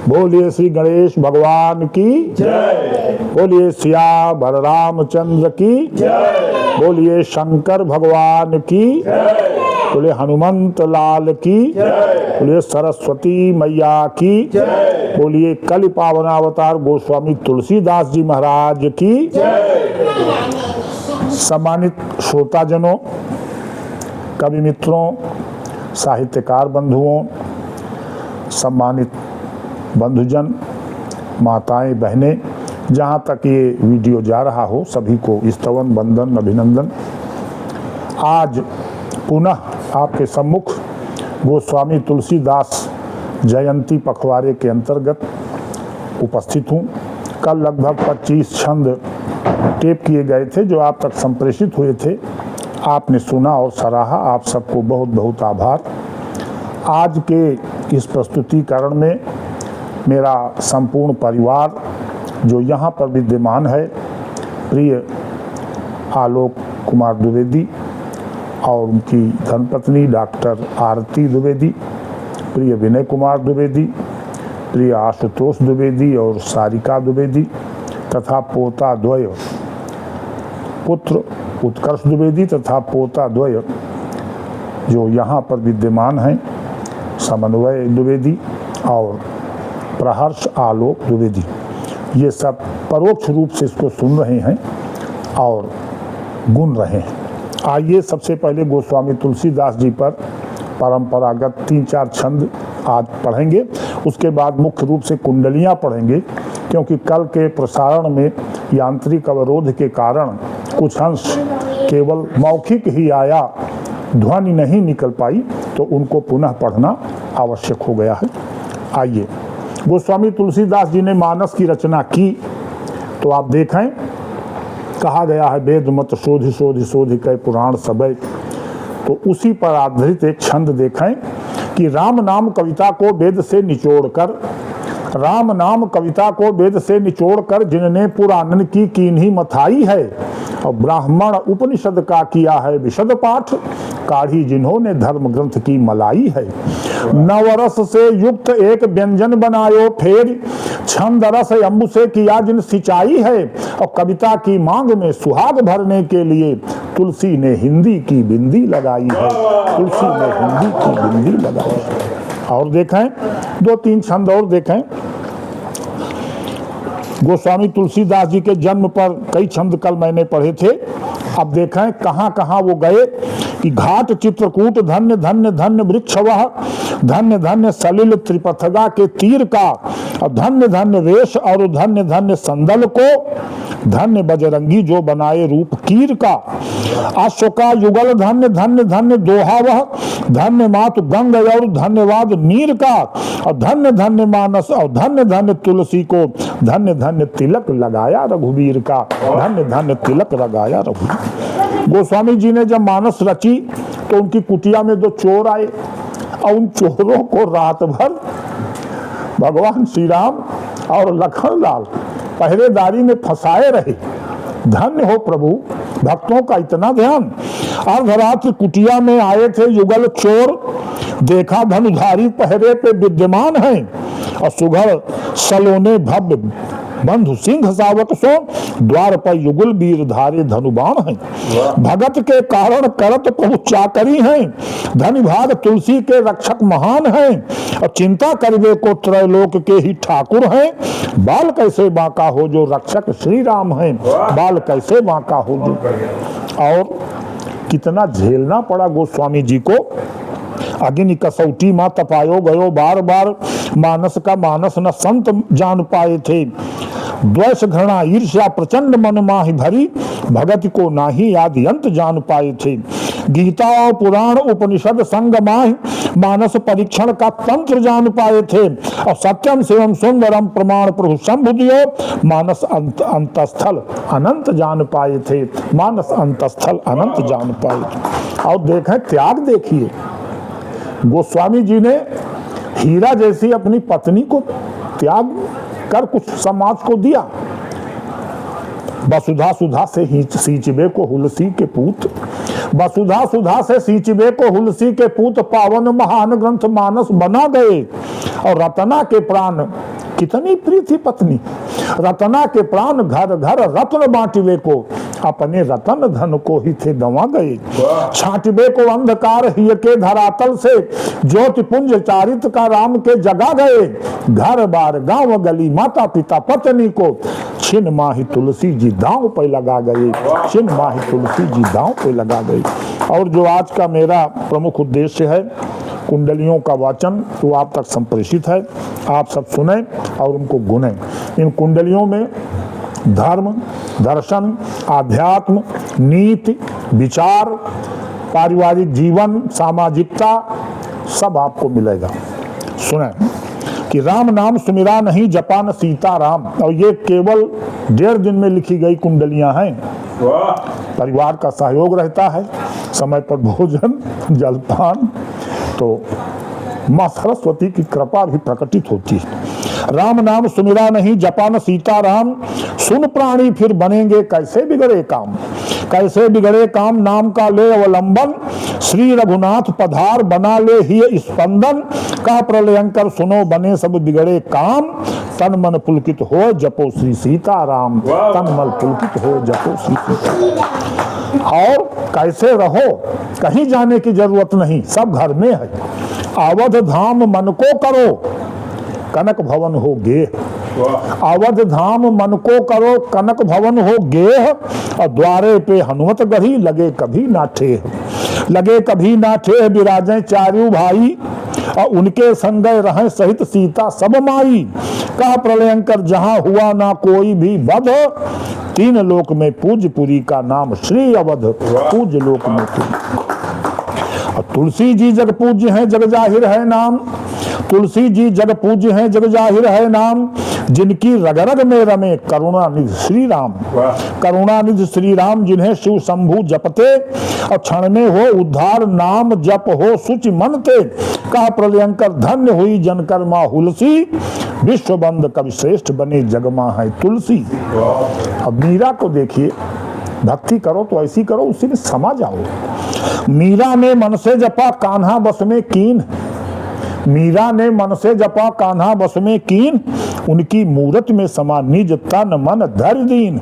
बोलिए श्री गणेश भगवान की जय। बोलिए सिया बलरामचंद्र की जय। बोलिए शंकर भगवान की जय। बोलिए हनुमंत लाल की जय। बोलिए सरस्वती मैया की जय। बोलिए कलि पावन अवतार गोस्वामी तुलसीदास जी महाराज की जय। सम्मानित श्रोताजनों, कवि मित्रों, साहित्यकार बंधुओं, सम्मानित बंधुजन, माताएं, बहनें, जहाँ तक ये वीडियो जा रहा हो सभी को स्तवन, वंदन, अभिनंदन। आज पुनः आपके सम्मुख गोस्वामी तुलसीदास जयंती पखवाड़े के अंतर्गत उपस्थित हूँ। कल लगभग 25 छंद टेप किए गए थे जो आप तक संप्रेषित हुए थे। आपने सुना और सराहा, आप सबको बहुत बहुत आभार। आज के इस प्रस्तुतिकरण में मेरा संपूर्ण परिवार जो यहाँ पर विद्यमान है, प्रिय आलोक कुमार द्विवेदी और उनकी धर्मपत्नी डॉक्टर आरती द्विवेदी, प्रिय विनय कुमार द्विवेदी, प्रिय आशुतोष द्विवेदी और सारिका द्विवेदी तथा पोता द्वय, पुत्र उत्कर्ष द्विवेदी तथा पोता द्वय जो यहाँ पर विद्यमान हैं, समन्वय द्विवेदी और प्रहर्ष आलोक द्विवेदी, ये सब परोक्ष रूप से इसको सुन रहे हैं और गुन रहे हैं। आइए सबसे पहले गोस्वामी तुलसीदास जी पर परंपरागत 3-4 छंद आज पढ़ेंगे। उसके बाद मुख्य रूप से कुंडलियाँ पढ़ेंगे, क्योंकि कल के प्रसारण में यांत्रिक अवरोध के कारण कुछ अंश केवल मौखिक ही आया, ध्वनि नहीं निकल पाई, तो उनको पुनः पढ़ना आवश्यक हो गया है। आइए, गोस्वामी तुलसीदास जी ने मानस की रचना की तो आप देखें, कहा गया है वेद मत शोधि शोधि शोधि कै पुराण सबय, तो उसी पर आधारित एक छंद देखें कि राम नाम कविता को वेद से निचोड़कर, राम नाम कविता को वेद से निचोड़कर जिनने पुराणन की कीन्ही मथाई है और ब्राह्मण उपनिषद का किया है विशद पाठ, काढ़ी जिन्होंने धर्म ग्रंथ की मलाई है। नवरस से युक्त एक व्यंजन बनायो फेर, छंद रस अम्बु से किया जिन सिंचाई है और कविता की मांग में सुहाग भरने के लिए तुलसी ने हिंदी की बिंदी लगाई है, तुलसी ने हिंदी की बिंदी लगाई है। और देखें 2-3 छंद और देखें। गोस्वामी तुलसीदास जी के जन्म पर कई छंद कल मैंने पढ़े थे। अब देखें कहाँ कहाँ वो गए कि घाट चित्रकूट धन्य धन्य धन्य वृक्ष वह, धन्य धन्य सलिल त्रिपथगा के तीर का, और धन्य धन्य वेश और धन्य धन्य संदल को, धन्य बजरंगी जो बनाए रूप कीर का, अशोका युगल धन्य धन्य धन्य दोहा वह, धन्य मातु गंग और धन्यवाद नीर का, और धन्य धन्य मानस और धन्य धन्य तुलसी को, धन्य धन्य तिलक लगाया रघुवीर का, धन्य धन्य तिलक लगाया रघुवीर। गोस्वामी जी ने जब मानस रची तो उनकी कुटिया में 2 चोर आए और उन चोरों को रात भर भगवान श्री राम और लखन लाल पहरेदारी में फंसाए रहे। धन्य हो प्रभु, भक्तों का इतना ध्यान। अर्धरात्र कुटिया में आए थे युगल चोर, देखा धनुधारी पहरे पे विद्यमान है और सुघड़ सलोने भव्य बंधु सिंह सावक सो, द्वार पर युगल वीर धारे धनुबाण है। भगत के कारण करत पहुंचा करी है, धनि भाग तुलसी के रक्षक महान है, और चिंता करवे को त्रैलोक के ही ठाकुर हैं। बाल कैसे बांका हो जो रक्षक श्री राम है, बाल कैसे बांका हो जो। और कितना झेलना पड़ा गोस्वामी जी को। अग्नि कसौटी मां तपायो गयो बार बार, मानस का मानस न संत जान पाए थे। द्वेष घृणा ईर्ष्या प्रचंड मन माहि भरी, भगत को नाही आदि अंत जान पाए थे। गीता और पुराण उपनिषद संग माहि, मानस परीक्षण का तंत्र जान पाए थे। और सत्यम शिवम सुंदरम प्रमाण प्रभु शंभु दियो, मानस अंतस्थल अनंत जान पाए थे, मानस अंतस्थल अनंत जान पाए थे। और देखें त्याग, देखिए गोस्वामी जी ने हीरा जैसी अपनी पत्नी को त्याग कर कुछ समाज को दिया। वसुधा सुधा से सींचबे को हुलसी के पूत, वसुधा सुधा से सींचबे को हुलसी के पूत, पावन महान ग्रंथ मानस बना गए। और रतना के प्राण कितनी प्रीति पत्नी, रतना के प्राण घर घर रत्न बांटवे को, अपने रतन धन को ही थे गंवा गए। छांटवे को अंधकार ही के धरातल से, ज्योति पुंज चारित का राम के जगा गए। घर बार गांव गली माता पिता पत्नी को, छिन माही तुलसी जी दांव पे लगा गए। छिन माही तुलसी जी दांव पे लगा गए। और जो आज का मेरा प्रमुख उद्देश्य है, कुंडलियों का वाचन, तो आप तक संप्रेषित है। आप सब सुने और उनको गुने। इन कुंडलियों में धर्म, दर्शन, आध्यात्म, नीति, विचार, पारिवारिक जीवन, सामाजिकता सब आपको मिलेगा। सुने कि राम नाम सुमिरा नहीं जपा न सीता राम, और ये केवल 1.5 दिन में लिखी गई कुंडलियां हैं। परिवार का सहयोग रहता है, समय पर भोजन जलपान, तो माँ सरस्वती की कृपा भी प्रकटित होती है। राम नाम सुमिरा नहीं जपा न सीता राम, सुन प्राणी फिर बनेंगे कैसे बिगड़े काम। कैसे बिगड़े काम नाम का ले अवलंबन, श्री रघुनाथ पधार बना ले ही स्पंदन। कह प्रलयंकर सुनो बने सब बिगड़े काम, तन मन पुलकित हो जपो श्री सीता राम। तन मन पुलकित हो जपो श्री सीता। और कैसे रहो, कहीं जाने की जरूरत नहीं, सब घर में है। अवध धाम मन को करो, कनक भवन हो गेह। अवध धाम मन को करो, कनक भवन हो गेह। और द्वारे पे हनुमत गढ़ी, लगे कभी ना ठेह। लगे कभी ना ठेह, विराजें चारू भाई, और उनके संग रहें सहित सीता सब माई। कहा प्रलयंकर जहां हुआ ना कोई भी वध, 3 लोक में पूज्यपुरी का नाम श्री अवध। पूज्य लोक में और तुलसी जी जग पूज्य है जग जाहिर है नाम। तुलसी जी जग पूज्य है जग जाहिर है नाम, जिनकी रग रग में रमे करुणानिधि श्री राम। करुणानिधि श्री राम जिन्हें शिव शंभु जपते, और क्षण में हो उद्धार नाम जप हो सुचि मनते। कहा प्रलयंकर धन्य हुई जनकर्मा हुलसी, विश्व बंद कवि श्रेष्ठ बने जगमा है तुलसी। अब मीरा को देखिए, भक्ति करो तो ऐसी करो उसी में समा जाओ। मीरा ने मन से जपा कान्हा बस में कीन। मीरा ने मन से जपा कान्हा बस में कीन, उनकी मूरत में समा निज तन मन धर दीन।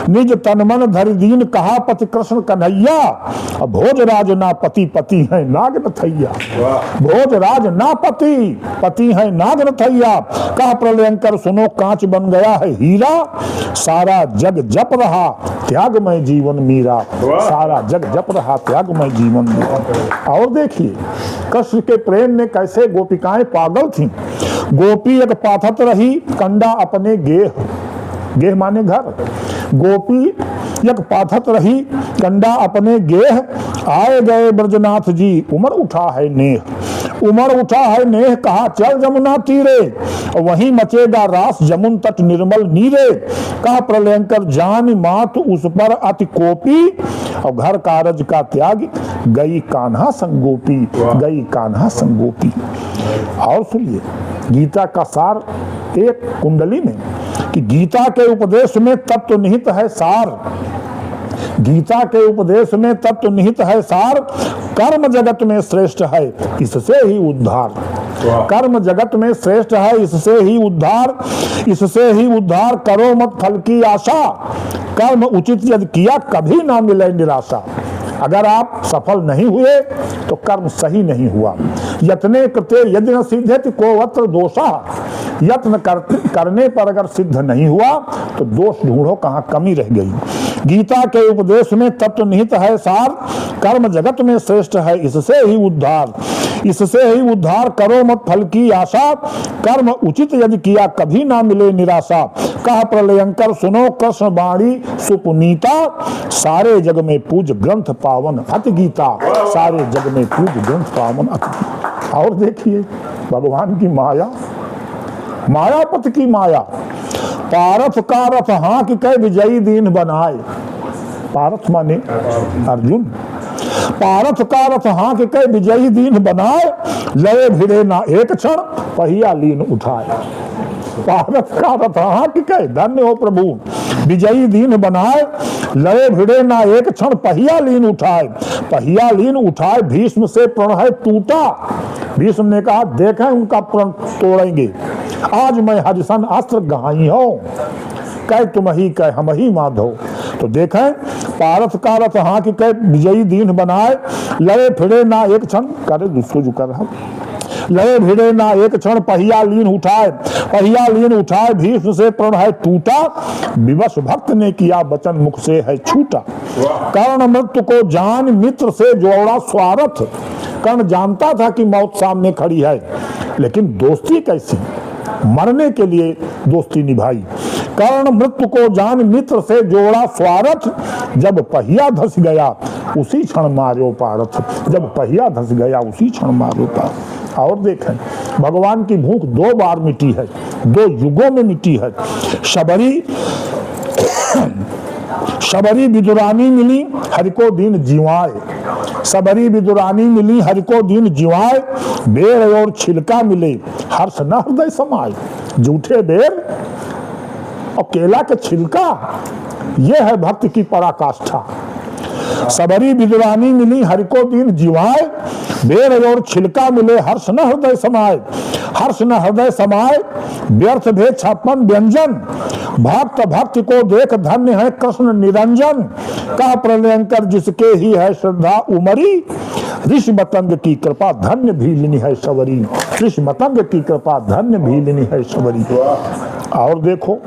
निज तन मन धर दीन कहा पति कृष्ण कन्हैया, भोजराज ना पति पति है नाग नथैया। भोजराज ना पति पति है नाग नथैया। कहा प्रलयंकर सुनो कांच बन गया है हीरा, सारा जग जप रहा त्यागमय जीवन मीरा। सारा जग जप रहा त्यागमय जीवन मीरा। और देखिए कृष्ण के प्रेम में कैसे गोपिकाएं पागल थीं। गोपी एक पाथत रही कंडा अपने गेह। गेह माने घर। गोपी एक पाथत रही कंडा अपने गेह, आए गए ब्रजनाथ जी उमर उठा है नेह। उमर उठा है नेह कहा चल जमुना तीरे, वहीं मचेगा रास जमुन तट निर्मल नीरे। कहा प्रलयंकर जान मात उस पर अति कोपी, और घर कारज का त्याग गई कान्हा संगोपी। गई कान्हा संगोपी। और सुनिए गीता का सार एक कुंडली में, कि गीता के उपदेश में तत्व निहित है सार। गीता के उपदेश में तत्व निहित है सार, कर्म जगत में श्रेष्ठ है इससे ही उद्धार। कर्म जगत में श्रेष्ठ है इससे ही उद्धार। इससे ही उद्धार करो मत फल की आशा, कर्म उचित यदि किया कभी ना मिले निराशा। अगर आप सफल नहीं हुए तो कर्म सही नहीं हुआ। यत्ने कृते यदि न सिद्धेति को अत्र दोषा, यत्न करने पर अगर सिद्ध नहीं हुआ तो दोष ढूंढो कहाँ कमी रह गई। गीता के उपदेश में तत्व निहित है सार, कर्म जगत में श्रेष्ठ है इससे ही उद्धार। इससे ही उद्धार करो मत फल की आशा, कर्म उचित यदि किया कभी ना मिले निराशा। कहा प्रलयंकर सुनो कृष्ण वाणी सुपुनीता, सारे जग में पूज ग्रंथ पावन अति गीता। सारे जग में पूज ग्रंथ पावन अति। और देखिए भगवान की माया, मायापत की माया। पारथ का रथ हाँक के विजयी दीन बनाए। पारथ माने अर्जुन। पारथ का रथ हाँक के विजयी दीन बनाए, लय भिड़े ना एक क्षण पहिया लीन उठाए। पारथ का रथ हाँक के, धन्य हो प्रभु, विजयी दीन बनाए, लय भिड़े ना एक क्षण पहिया लीन उठाए। पहिया लीन उठाए भीष्म से प्रण है टूटा। भीष्म ने कहा देखें उनका प्रण तोड़ेंगे। आज मैं हरिसन अस्त्र गहाई हो, कह तुम ही कह हम ही माधो। तो देखें पारथ का रथ हाँक के विजयी दीन बनाए, लड़े फिरे ना एक क्षण, करे दूसरो जो कर रहा, लड़े भिड़े ना एक क्षण, पहिया लीन उठाए, पहिया लीन उठाए, भीष्म से प्रण है टूटा, विवश भक्त ने किया वचन मुख से है छूटा। कर्ण मृत्यु को जान मित्र से जोड़ा स्वार्थ, कर्ण जानता था कि मौत सामने खड़ी है, लेकिन दोस्ती कैसी, मरने के लिए दोस्ती निभाई। कर्ण मृत्यु को जान मित्र से जोड़ा स्वार्थ, जब पहिया धस गया उसी क्षण मार्यो पारथ, जब पहिया धस गया उसी क्षण मार्यो पारथ। और देखें भगवान की भूख 2 बार मिटी है, 2 युगों में मिटी है। शबरी विदुरानी मिली हरि को दीन जीवाए, सबरी विदुरानी मिली हरि को दीन जीवाए, बेर और छिलका मिले हर्ष न हृदय समाए। झूठे बेर और केला के छिलका, यह है भक्त की पराकाष्ठा। सबरी विदुरानी मिली हरि को दीन जीवाए, बेर और छिलका मिले हर्ष न हृदय समाए। हर्ष न हृदय समाए व्यर्थ भेद 56 व्यंजन, भक्त भक्ति को देख धन्य है कृष्ण निरंजन। कह प्रलयंकर जिसके ही है श्रद्धा उमरी, ऋषि मतंग की कृपा धन्य भीलिनी है सवरी, ऋषि मतंग की कृपा धन्य भीलिनी है सवरी। और देखो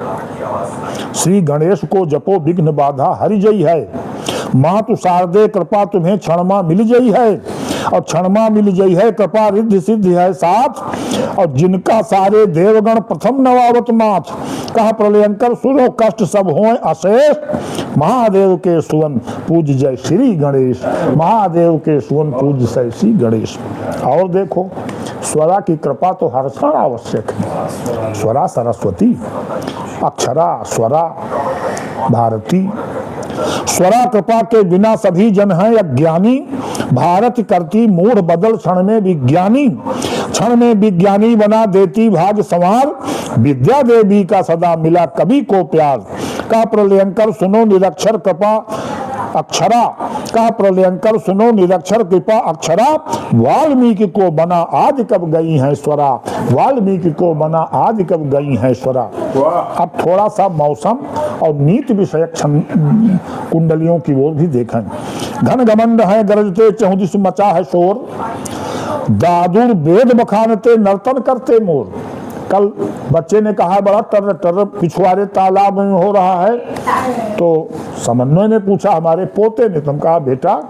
श्री गणेश को जपो विघ्न बाधा हरि जई है, मातु शारदे कृपा तुम्हें क्षणमा मिल गई है, और क्षणमा मिल गई है कृपा रिद्धि सिद्धि है साथ, और जिनका सारे देवगण प्रथम नवावत माथ। कहा प्रलयंकर सुनो कष्ट सब होए अशेष, महादेव के सुवन पूज जय श्री गणेश, महादेव के सुवन पूज जय श्री गणेश। और देखो स्वरा की कृपा तो हर क्षण आवश्यक है। स्वरा सरस्वती, अक्षरा स्वरा भारती, स्वरा कृपा के बिना सभी जन हैं अज्ञानी, भारत करती मूढ़ बदल क्षण में विज्ञानी, क्षण में विज्ञानी बना देती भाग्य संवार, विद्या देवी का सदा मिला कवि को प्यार। का प्रलयंकर सुनो निरक्षर कृपा अक्षरा, का प्रलयंकर सुनो निरक्षर कृपा अक्षरा, वाल्मीकि को बना आज कब गई है स्वरा, वाल्मीकि को बना आज कब गई है स्वरा। अब थोड़ा सा मौसम और नीति विषयक कुंडलियों की ओर भी देखें। घन घमंड है गरजते चहुदिश मचा है शोर, दादुर वेद बखानते नर्तन करते मोर। कल बच्चे ने कहा बड़ा टर टर पिछवाड़े तालाब में हो रहा है, तो समन्वय ने पूछा हमारे पोते ने, तुम कहा बेटा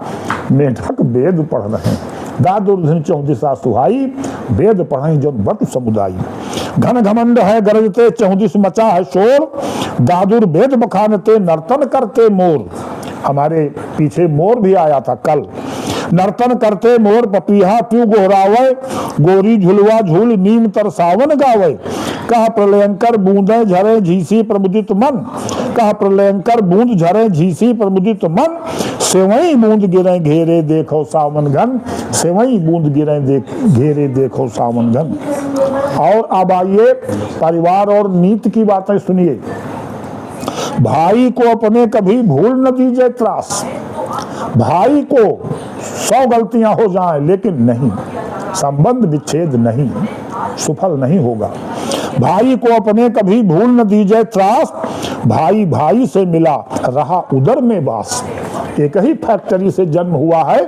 मेढक वेद पढ़ रहे हैं, दादुर्धन चौदिशा सुहाई, वेद पढ़ाई जो बट समुदायी। घन घमंड है गरजते चौदिश मचा है शोर, दादुर वेद बखानते नर्तन करते मोर। हमारे पीछे मोर भी आया था कल। नर्तन करते मोर पपीहा प्यू गोहरावे, गोरी झुलवा झूल नीम तर सावन गावे। कहा प्रलयंकर बूंदे झरे झीसी प्रमुदित मन, कहा प्रलयंकर बूंद झरे झीसी प्रमुदित मन, सेवई बूंद गिरे घेरे देखो सावन घन, सेवई बूंद गिरे घेरे देखो सावन घन। और अब आइए परिवार और नीति की बातें सुनिए। भाई को अपने कभी भूल न दीजिए त्रास, भाई को 100 गलतियां हो जाएं लेकिन नहीं, संबंध विच्छेद नहीं, सफल नहीं होगा। भाई को अपने कभी भूल न दीजिए त्रास, भाई भाई से मिला रहा उदर में बास। एक ही फैक्ट्री से जन्म हुआ है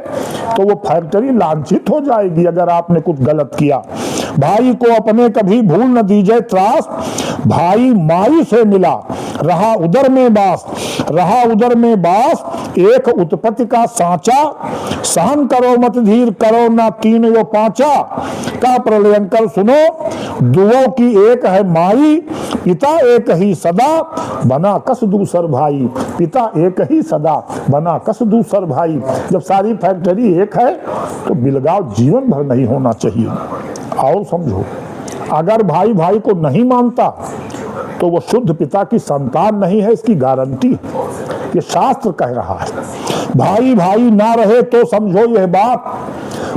तो वो फैक्ट्री लांछित हो जाएगी अगर आपने कुछ गलत किया। भाई को अपने कभी भूल न दीजिए त्रास, भाई माई से मिला रहा उदर में बास, रहा उदर में बास, एक उत्पत्ति का सांचा, सहन करो मत धीर करो ना तीन यो पांचा। का प्रलयंकर सुनो दुओं की एक है माई, पिता एक ही सदा बना कस दूसर भाई, पिता एक ही सदा बना कस दूसर भाई। जब सारी फैक्ट्री एक है तो बिलगाव जीवन भर नहीं होना चाहिए। और समझो अगर भाई भाई को नहीं मानता तो वो शुद्ध पिता की संतान नहीं है, इसकी गारंटी है, ये शास्त्र कह रहा है। भाई भाई ना रहे तो समझो यह बात,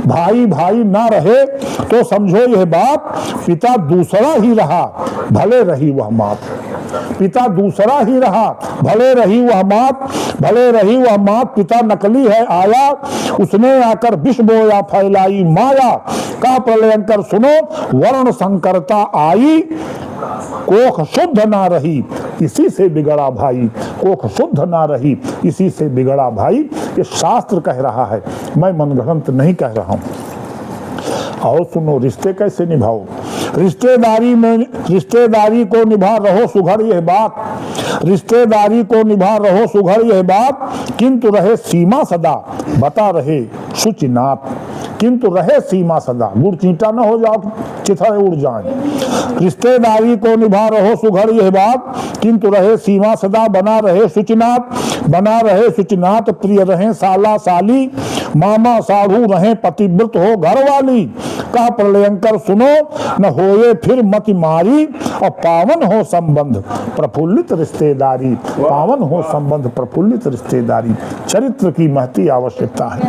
भाई भाई ना रहे तो समझो यह बात, पिता दूसरा ही रहा भले रही वह मात। पिता दूसरा ही रहा, भले रही वह मात पिता नकली है आया, उसने आकर विष बोया फैलाई माया। कहा प्रलयंकर सुनो वर्ण संकरता आई, कोख शुद्ध ना रही इसी से बिगड़ा भाई, कोख शुद्ध ना रही इसी से बिगड़ा भाई। ये शास्त्र कह रहा है, मैं मनगढ़ंत नहीं कह रहा हूं। और सुनो रिश्ते कैसे निभाओ, रिश्तेदारी को निभा रहो सुघड़ यह बात, रिश्तेदारी को निभा रहो सुघड़ यह बात, किंतु रहे सीमा सदा बता रहे शुचिनाथ, किंतु रहे सीमा सदा, गुड़ चींटा न हो जाओ चिथड़े उड़ जाए। रिश्तेदारी को निभा रहो सुघड़ यह बात, किंतु रहे सीमा सदा बना रहे शुचिनाथ, बना रहे शुचिनाथ, प्रिय रहे साला साली, मामा साढ़ू रहे पतिव्रत हो घर वाली। कहा प्रलयंकर सुनो न होए फिर मति मारी, और पावन हो संबंध प्रफुल्लित रिश्तेदारी, पावन हो संबंध प्रफुल्लित रिश्तेदारी। चरित्र की महती आवश्यकता है।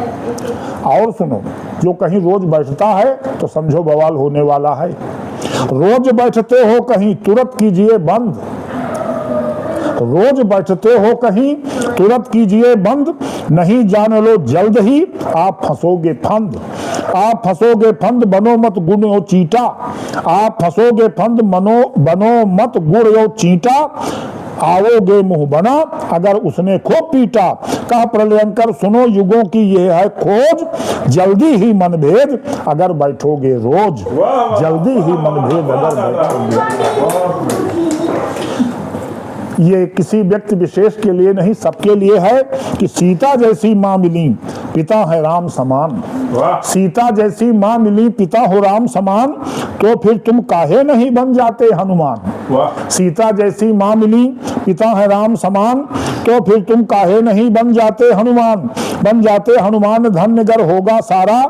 और सुनो जो कहीं रोज बैठता है तो समझो बवाल होने वाला है, रोज बैठते हो कहीं तुरंत कीजिए बंद, रोज बैठते हो कहीं तुरंत कीजिए बंद, नहीं जान लो जल्द ही आप फंसोगे फंद, आप फंसोगे फंद बनो मत गुण यो चीटा, आप फंसोगे फंद बनो मत गुण यो चीटा, आओगे मुंह बना अगर उसने खूब पीटा। कहा प्रलयंकर सुनो युगों की ये है खोज, जल्दी ही मनभेद अगर बैठोगे रोज, जल्दी ही मनभेद अगर बैठोगे। ये किसी व्यक्ति विशेष के लिए नहीं, सबके लिए है कि सीता जैसी माँ मिली पिता है राम समान, सीता जैसी माँ मिली पिता हो राम समान, तो फिर तुम काहे नहीं बन जाते हनुमान। सीता जैसी माँ मिली पिता है राम समान, तो फिर तुम काहे नहीं बन जाते हनुमान। बन जाते हनुमान धन्य घर होगा सारा,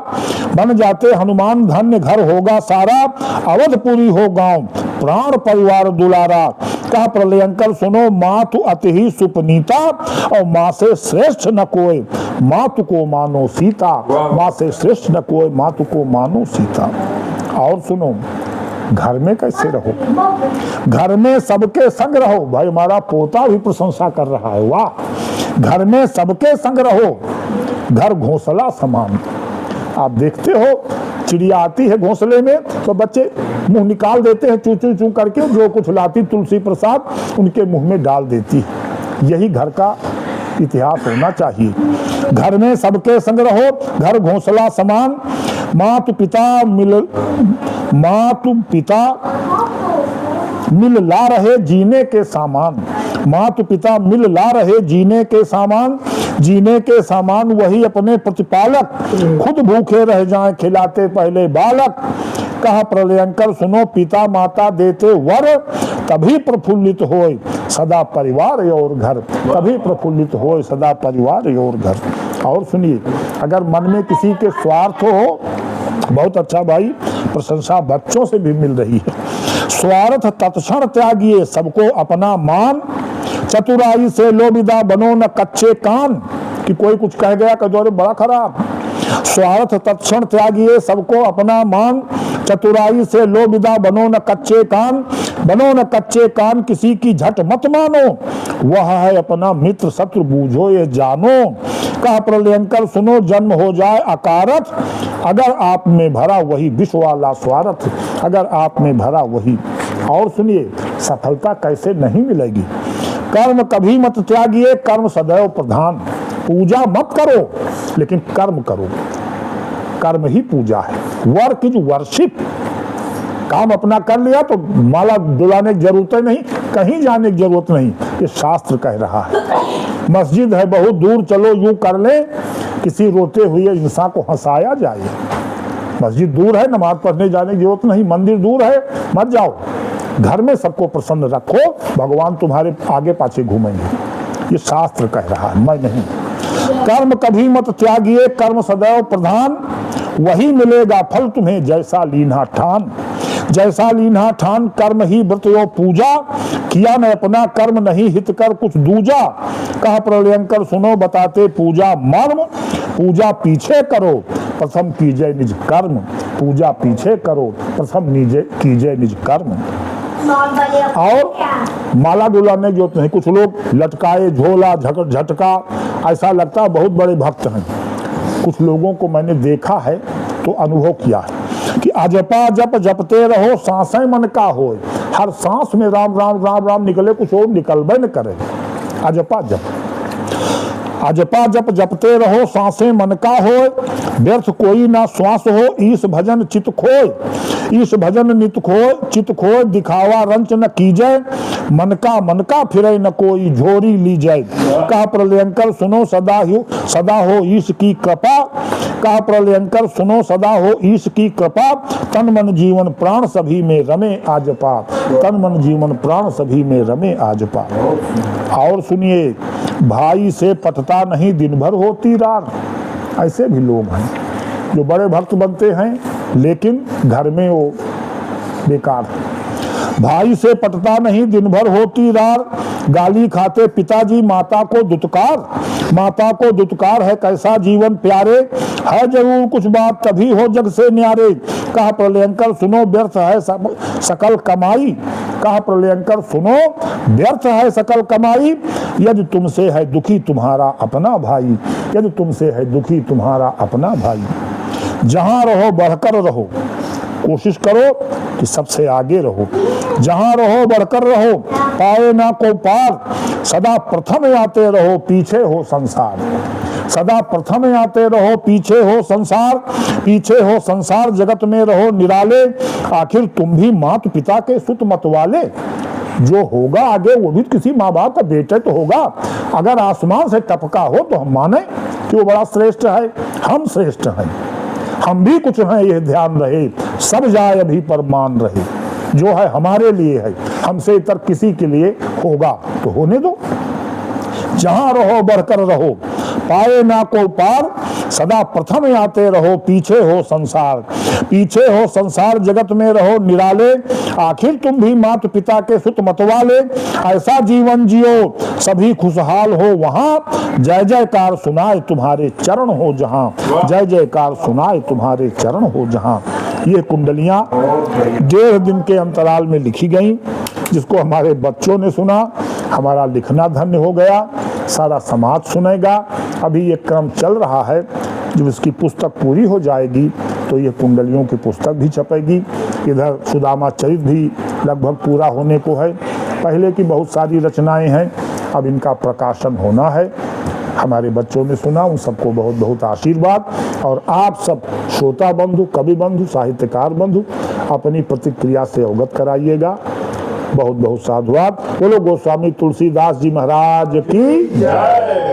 बन जाते हनुमान धन्य घर होगा सारा, अवधपुरी हो गांव प्राण परिवार दुलारा। कहा प्रलयंकर सुनो मातु अति ही सुपनीता, और माँ से श्रेष्ठ न कोई मातु को मानो सीता, माँ से श्रेष्ठ न कोई मातु को मानो सीता। और सुनो घर में कैसे रहो, घर में सबके संग रहो। भाई हमारा पोता भी प्रशंसा कर रहा है, वाह। घर में सबके संग रहो, घर घोंसला समान। आप देखते हो चिड़िया आती है घोंसले में तो बच्चे मुंह निकाल देते हैं चू चू चू करके, जो कुछ लाती तुलसी प्रसाद उनके मुंह में डाल देती है। यही घर का इतिहास होना चाहिए। घर में सबके संग रहो, घर घोंसला समान, मातु पिता मिल ला रहे जीने के सामान, मातु पिता मिल ला रहे जीने के सामान, जीने के सामान वही अपने प्रतिपालक, खुद भूखे रह जाएं खिलाते पहले बालक। कहा प्रलयंकर सुनो पिता माता देते वर, तभी प्रफुल्लित होए सदा परिवार और घर, तभी प्रफुल्लित होए सदा परिवार और घर। और सुनिए अगर मन में किसी के स्वार्थ हो, बहुत अच्छा भाई, प्रशंसा बच्चों से भी मिल रही है। स्वार्थ तत्क्षण त्यागिए सबको अपना मान, चतुराई से लो विदा बनो न कच्चे कान। कि कोई कुछ कह गया कह दो बड़ा खराब। स्वार्थ तत्क्षण त्यागिए सबको अपना मान, चतुराई से लो विदा बनो न कच्चे कान, बनो न कच्चे कान किसी की झट मत मानो, वह है अपना मित्र शत्रु बूझो ये जानो। कहा प्रलयंकर सुनो जन्म हो जाए अकारथ, अगर आप में भरा वही विष वाला स्वार्थ, अगर आप में भरा वही। और सुनिए सफलता कैसे नहीं मिलेगी। कर्म कभी मत त्यागिए, कर्म सदैव प्रधान। पूजा मत करो लेकिन कर्म करो, कर्म ही पूजा है। Work is worship. काम अपना कर लिया तो माला डुलाने की जरूरत नहीं, कहीं जाने की जरूरत नहीं, ये शास्त्र कह रहा है। मस्जिद है बहुत दूर, चलो यूं कर ले, किसी रोते हुए इंसान को हंसाया जाए। मस्जिद दूर है, नमाज पढ़ने जाने की जरूरत नहीं, मंदिर दूर है, मत जाओ। घर में सबको प्रसन्न रखो, भगवान तुम्हारे आगे पाछे घूमेंगे। ये शास्त्र कह रहा है, मैं नहीं। कर्म कभी मत त्यागिए, कर्म सदैव प्रधान, वही मिलेगा फल तुम्हें जैसा लीन्हा ठान। जैसा लीन्हा ठान कर्म ही व्रत यो पूजा, किया न अपना कर्म नहीं हित कर कुछ दूजा। कहा प्रलयंकर सुनो बताते पूजा मर्म, पूजा पीछे करो प्रथम कीजिए निज कर्म, पूजा पीछे करो प्रथम कीजिए निज कर्म। और माला डुलाने जो होते हैं, कुछ लोग लटकाए झोला झटका, ऐसा लगता है बहुत बड़े भक्त हैं। कुछ लोगों को मैंने देखा है तो अनुभव किया है कि अजपा जप जपते रहो सांसें मन का हो, हर सांस में राम राम राम राम निकले, कुछ और निकलबे न करे। अजपा जप जपते रहो सांसें मन का हो, व्यर्थ कोई ना श्वास हो, ईश भजन चित खोय, ईश भजन नित खोय चित खोय, दिखावा रंच न कीजय, मन का फिरे न कोई झोरी ली जाए। कहा प्रलयंकर सुनो सदा हो ईश की कृपा, कहा प्रलयंकर सुनो सदा हो ईश की कृपा, तन मन जीवन प्राण सभी में रमे आज पा, तन मन जीवन प्राण सभी में रमे आज पा। और सुनिए, भाई से पटता नहीं दिन भर होती रात। ऐसे भी लोग हैं जो बड़े भक्त बनते हैं लेकिन घर में वो बेकार है। भाई से पटता नहीं दिन भर होती रात, गाली खाते पिताजी माता को दुत्कार, माता को दुत्कार है कैसा जीवन प्यारे, है जरूर कुछ बात तभी हो जग से न्यारे। कहा प्रलयंकर सुनो व्यर्थ है सकल कमाई, कहा प्रलयंकर सुनो व्यर्थ है सकल कमाई, यदि तुमसे है दुखी तुम्हारा अपना भाई, यदि तुमसे है दुखी तुम्हारा अपना भाई। जहां रहो बढ़कर रहो, कोशिश करो कि सबसे आगे रहो, जहां रहो बढ़कर रहो, पाए ना को पार, सदा प्रथम आते रहो पीछे हो संसार, सदा प्रथम आते रहो पीछे हो संसार, पीछे हो संसार जगत में रहो निराले, आखिर तुम भी मात पिता के सुत मत वाले। जो होगा आगे वो भी किसी माँ बाप का बेटे तो होगा। अगर आसमान से टपका हो तो हम माने कि वो बड़ा श्रेष्ठ है, हम श्रेष्ठ हैं, हम भी कुछ हैं, ये ध्यान रहे, सब जाए अभी पर मान रहे, जो है हमारे लिए है, हमसे इतर किसी के लिए होगा तो होने दो। जहां रहो बढ़कर रहो, पाए ना को पार, सदा प्रथम आते रहो पीछे हो संसार, पीछे हो संसार जगत में रहो निराले, आखिर तुम भी मात पिता के सुत मतवाले। ऐसा जीवन जियो सभी खुशहाल हो वहां, जय जयकार सुनाए तुम्हारे चरण हो जहां, जय जयकार सुनाए तुम्हारे चरण हो जहां। ये कुंडलियां 1.5 दिन के अंतराल में लिखी गई, जिसको हमारे बच्चों ने सुना, हमारा लिखना धन्य हो गया, सारा समाज सुनेगा। अभी ये क्रम चल रहा है, जब इसकी पुस्तक पूरी हो जाएगी तो ये कुंडलियों की पुस्तक भी छपेगी। इधर सुदामा चरित भी लगभग पूरा होने को है, पहले की बहुत सारी रचनाएं हैं, अब इनका प्रकाशन होना है। हमारे बच्चों ने सुना, उन सबको बहुत बहुत आशीर्वाद। और आप सब श्रोता बंधु, कवि बंधु, साहित्यकार बंधु अपनी प्रतिक्रिया से अवगत कराइएगा। बहुत बहुत साधुवाद। बोलो गोस्वामी तुलसीदास जी महाराज की जय।